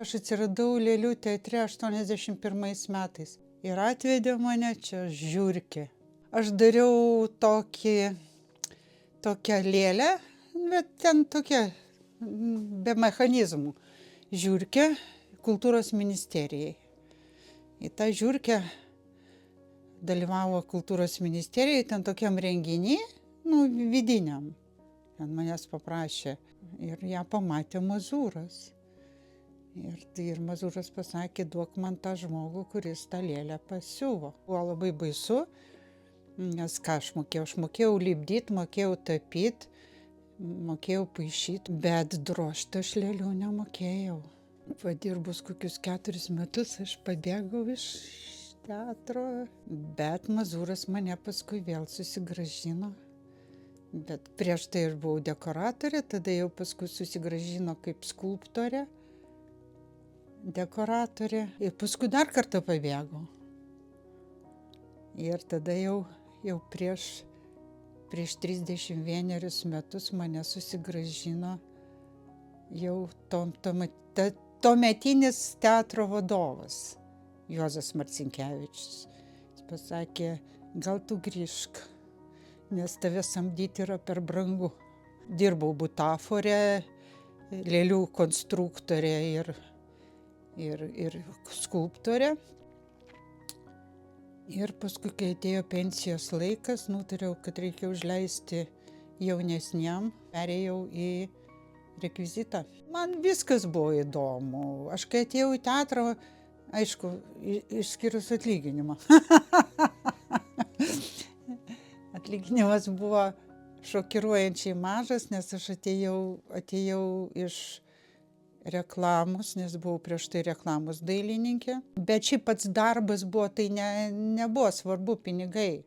Aš atsiradau Lėlių teatre 81 metais ir atvedė mane čia Žiurkė. Aš dariau tokią lėlę, bet ten tokia be mechanizmų. Žiurkė kultūros ministerijai. Į tą Žiurkę dalyvavo kultūros ministerijai, ten tokiam renginy, vidiniam. Ten manęs paprašė ir ją pamatė Mazūras. Ir Mazūras pasakė, duok man tą žmogų, kuris tą lėlę pasiuvo. Buvo labai baisu, nes ką aš mokėjau? Aš mokėjau lipdyti, mokėjau tapyti, mokėjau paišyti, bet drožti aš lėlių nemokėjau. Padirbus kokius 4 metus aš pabėgau iš teatro, bet Mazūras mane paskui vėl susigrąžino. Bet prieš tai aš buvau dekoratorė, tada jau paskui susigrąžino kaip skulptorė, dekoratorė ir paskui dar kartą pabėgau. Ir tada jau prieš 31 metus mane susigrąžino jau tuometinis teatro vadovas Juozas Marcinkevičius. Jis pasakė, gal tu grįžk, nes tave samdyti yra per brangu. Dirbau butafore, lėlių konstruktorė ir skulptorė. Ir paskui, kai atėjo pensijos laikas, nutariau, kad reikia užleisti jaunesniam, perėjau į rekvizitą. Man viskas buvo įdomu. Aš kai atėjau į teatrą, aišku, išskyrus atlyginimą. Atlyginimas buvo šokiruojančiai mažas, nes aš atėjau iš reklamos, nes buvau prieš tai reklamos dailininkė. Bet šiaip pats darbas buvo, tai nebuvo svarbu pinigai.